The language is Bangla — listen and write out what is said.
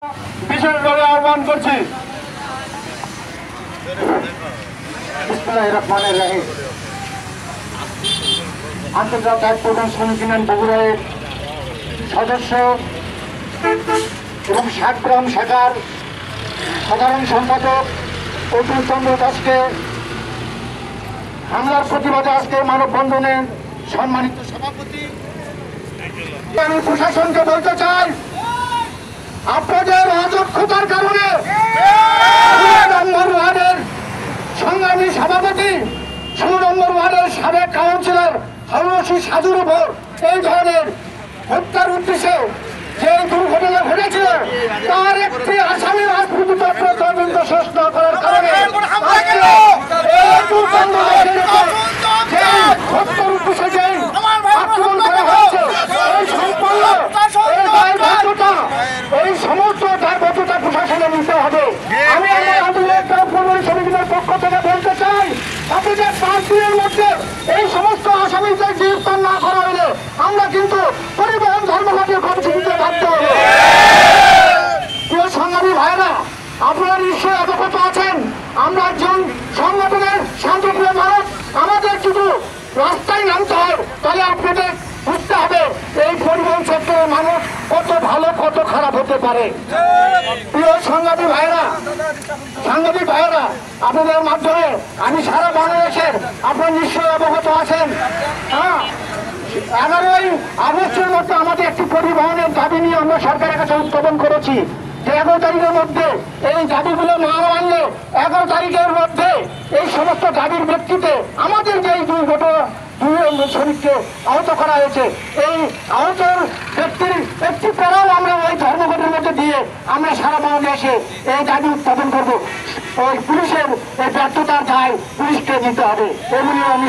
বিশেষভাবে আহ্বান করছি। আন্তর্জাতিক প্রধান শ্রমিক ইউনিয়ন বগুড়ার সদস্য এবং সাতগ্রাম শাখার সাধারণ সম্পাদক অতুল চন্দ্র দাসকে হামলার প্রতিবাদে আজকে মানববন্ধনের সম্মানিত সভাপতি। আমি প্রশাসনকে বলতে চাই, আপনাদের অদক্ষতার কারণে নম্বর ওয়ার্ডের সংগ্রামী সভাপতি 16 নম্বর ওয়ার্ডের সাবেক কাউন্সিলর হরসি সাধুর উপর এই ধরনের হত্যার উদ্দেশ্যে যে দুর্ঘটনা ঘটেছিল তার একটি আসামি আজ পর্যন্ত তদন্ত শেষ না করার কারণে হত্যার উদ্দেশ্যে যে আক্রমণ করা হয়েছে এই সম্পূর্ণ এই সমস্ত দায়বদ্ধতা প্রশাসনে নিতে হবে। আমি আমার আন্দোলন সমিতির পক্ষ থেকে বলতে চাই, আপনাদের 5 দিনের মধ্যে এই সমস্ত আসামিদের গ্রেফতার না করা হলে আমরা কিন্তু পরিবহন ধর্মঘটের কর্মসূচিতে বাধ্য হব। প্রিয় সংগ্রামী ভাইরা, আপনারা নিশ্চয়ই অবগত আছেন, আমরা একজন সংগঠনের শান্তিপ্রিয় মানুষ, আমাদের শুধু রাস্তায় নামতে হয়, তাহলে আপনাদের বুঝতে হবে এই পরিবহন সেক্টরের মানুষ কত ভালো কত খারাপ হতে পারে। প্রিয় সাংবাদিক ভাইরা, আপনাদের মাধ্যমে আমি সারা বাংলাদেশের আপনারা নিশ্চয়ই অবগত আছেন। 11ই আগস্টের মধ্যে আমাদের একটি পরিবহনের দাবি নিয়ে আমরা সরকারের কাছে উত্থাপন করেছি যে 11 তারিখের মধ্যে এই দাবিগুলো না মানলে 11 তারিখের মধ্যে এই সমস্ত দাবির ভিত্তিতে আমাদের যে দুই শ্রমিককে আহত করা হয়েছে, এই আহত ব্যক্তির একটি প্যারাও আমরা ওই ধর্মঘটের মধ্যে দিয়ে আমরা সারা বাংলাদেশে এই দাবি উত্থাপন করবো। ওই পুলিশের এই ব্যর্থতার দায় পুলিশকে দিতে হবে। এগুলি আমি